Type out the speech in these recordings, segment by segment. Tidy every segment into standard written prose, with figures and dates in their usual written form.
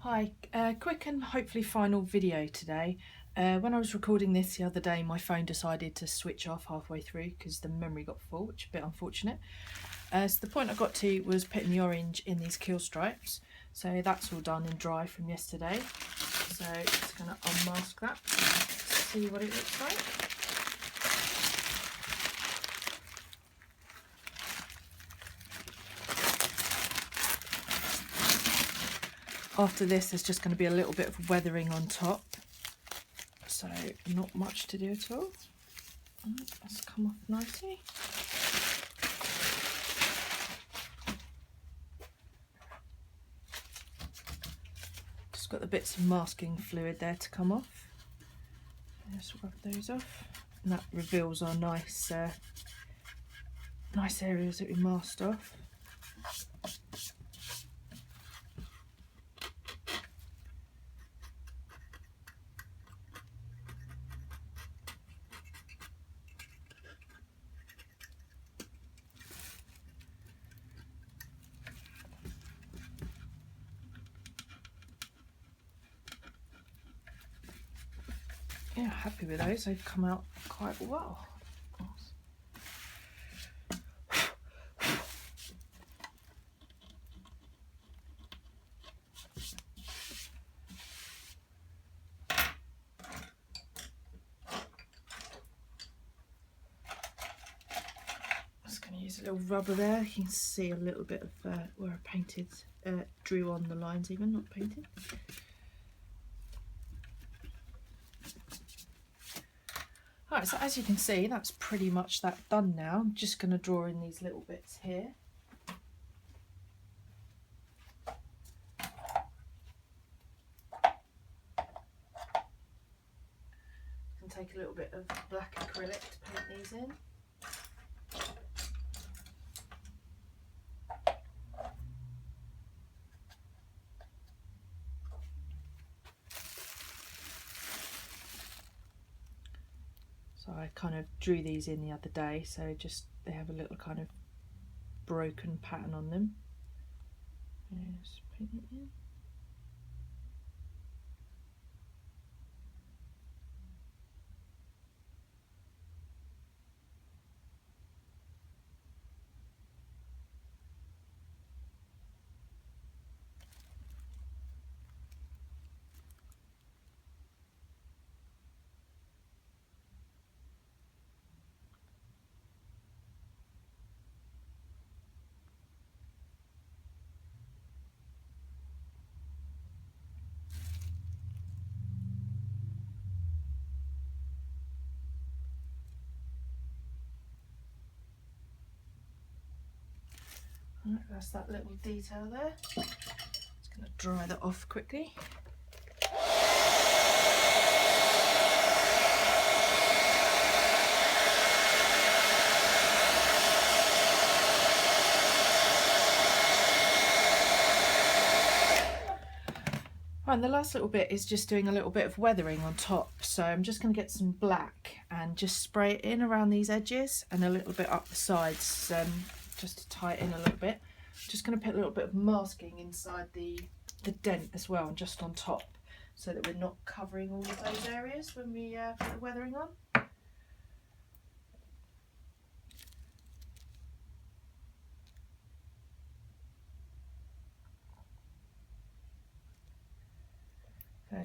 Hi, quick and hopefully final video today. When I was recording this the other day, my phone decided to switch off halfway through because the memory got full, which is a bit unfortunate. So the point I got to was putting the orange in these keel stripes. So that's all done and dry from yesterday. So just going to unmask that, see what it looks like. After this, there's just going to be a little bit of weathering on top, so not much to do at all. That's come off nicely. Just got the bits of masking fluid there to come off. Just rub those off, and that reveals our nice areas that we masked off. Yeah, happy with those. They've come out quite well. Just going to use a little rubber there. You can see a little bit of where I painted, drew on the lines even, not painted. Alright, so as you can see, that's pretty much that done now. I'm just going to draw in these little bits here. And take a little bit of black acrylic to paint these in. So I kind of drew these in the other day, so just they have a little kind of broken pattern on them. Just paint it in. Right, that's that little detail there. Just going to dry that off quickly. Right, and the last little bit is just doing a little bit of weathering on top. So I'm just going to get some black and just spray it in around these edges and a little bit up the sides, just to tie it in a little bit. Just going to put a little bit of masking inside the dent as well, and just on top, so that we're not covering all of those areas when we put the weathering on.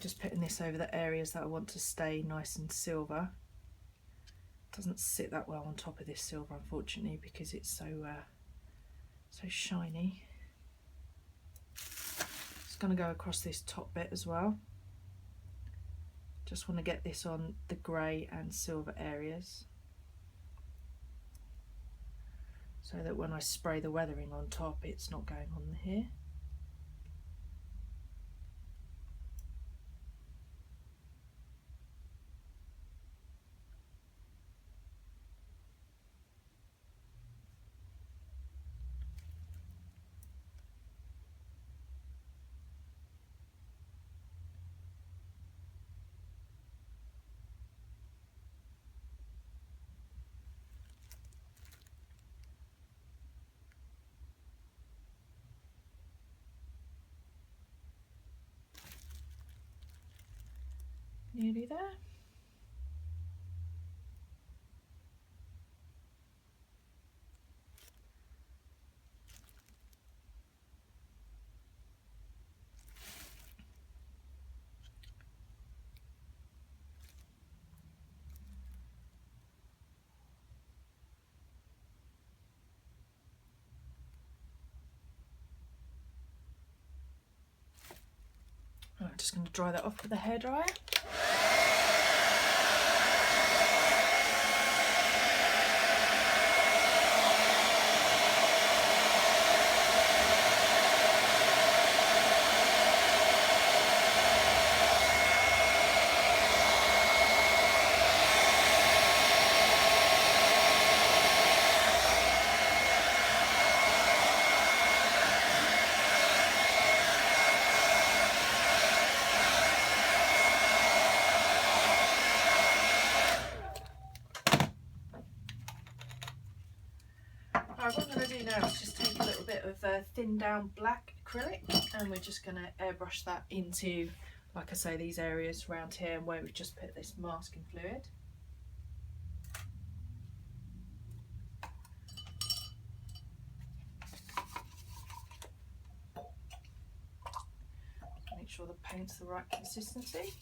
Just putting this over the areas that I want to stay nice and silver. Doesn't sit that well on top of this silver, unfortunately, because it's so shiny. Just going to go across this top bit as well. Just want to get this on the grey and silver areas, so that when I spray the weathering on top, it's not going on here. Nearly there. I'm just going to dry that off with a hairdryer. What I'm going to do now is just take a little bit of thin down black acrylic, and we're just going to airbrush that into, like I say, these areas around here where we've just put this masking fluid. Make sure the paint's the right consistency.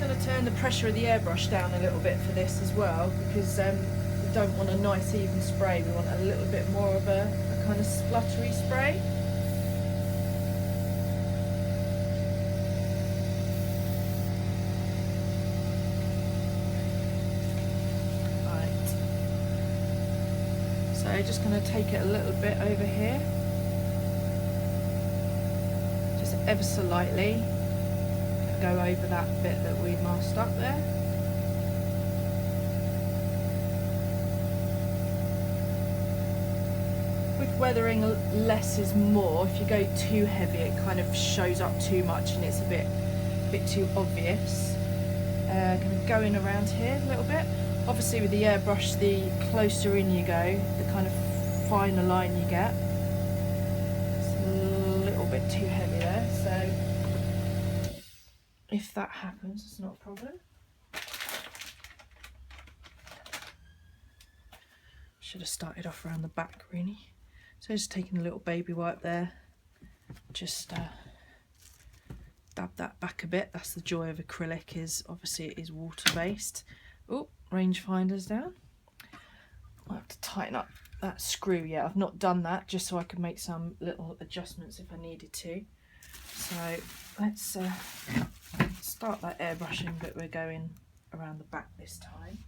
Going to turn the pressure of the airbrush down a little bit for this as well, because we don't want a nice even spray, we want a little bit more of a kind of spluttery spray. Right, so just going to take it a little bit over here, just ever so lightly. Go over that bit that we masked up there. With weathering, less is more. If you go too heavy, it kind of shows up too much and it's a bit too obvious. Going to go in around here a little bit. Obviously with the airbrush, the closer in you go, the kind of finer line you get. It's a little bit too heavy there, so if that happens, it's not a problem. Should have started off around the back really. So just taking a little baby wipe there, just dab that back a bit. That's the joy of acrylic, is obviously it is water based. Oh, rangefinder's down. I'll have to tighten up that screw yet. I've not done that, just so I can make some little adjustments if I needed to. So let's start that airbrushing, but we're going around the back this time.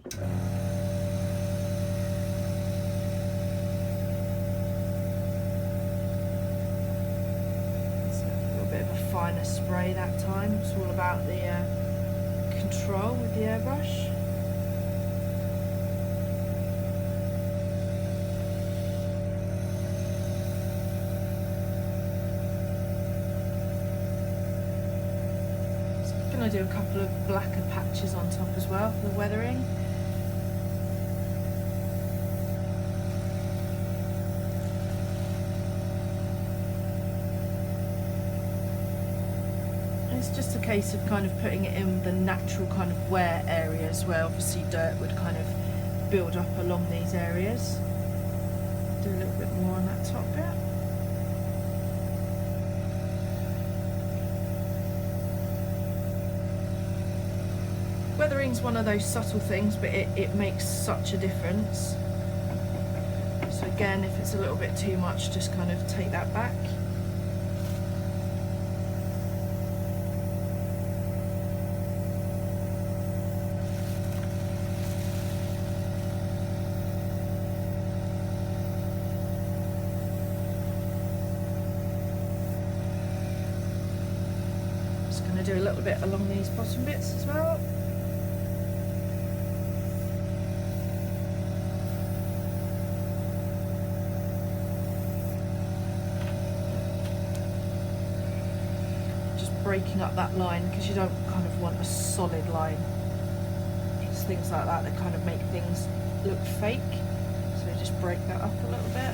It's a little bit of a finer spray that time. It's all about the control with the airbrush. I do a couple of blacker patches on top as well for the weathering. It's just a case of kind of putting it in the natural kind of wear areas where obviously dirt would kind of build up along these areas. Do a little bit more on that top bit. Weathering's one of those subtle things, but it makes such a difference. So again, if it's a little bit too much, just kind of take that back. Just going to do a little bit along these bottom bits as well. breaking up that line, because you don't kind of want a solid line. It's things like that that kind of make things look fake. So just break that up a little bit.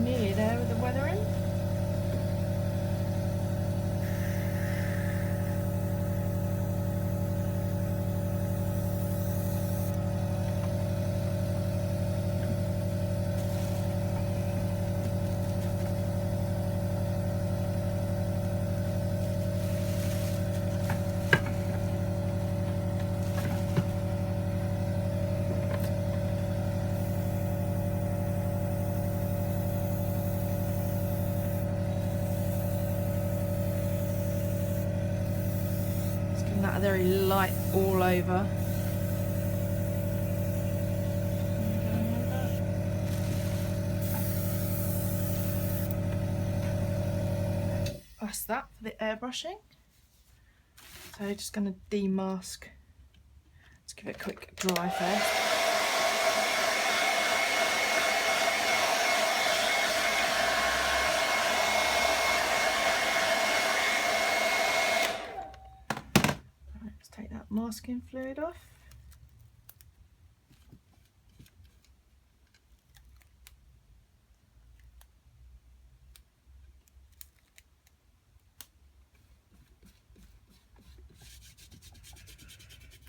Nearly there with the weathering. That very light all over. That's that for the airbrushing. So just going to demask. Let's give it a quick dry first. Take that masking fluid off.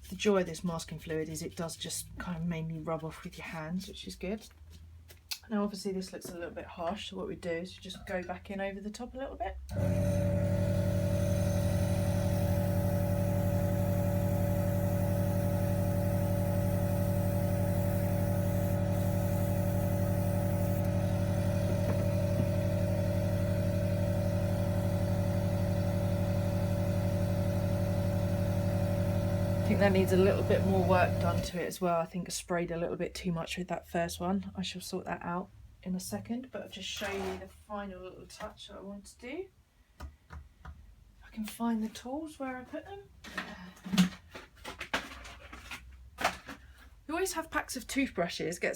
The joy of this masking fluid is it does just kind of mainly rub off with your hands, which is good. Now obviously this looks a little bit harsh, so what we do is we just go back in over the top a little bit. I think that needs a little bit more work done to it as well. I think I sprayed a little bit too much with that first one. I shall sort that out in a second, but I'll just show you the final little touch that I want to do. If I can find the tools where I put them. You always have packs of toothbrushes. Get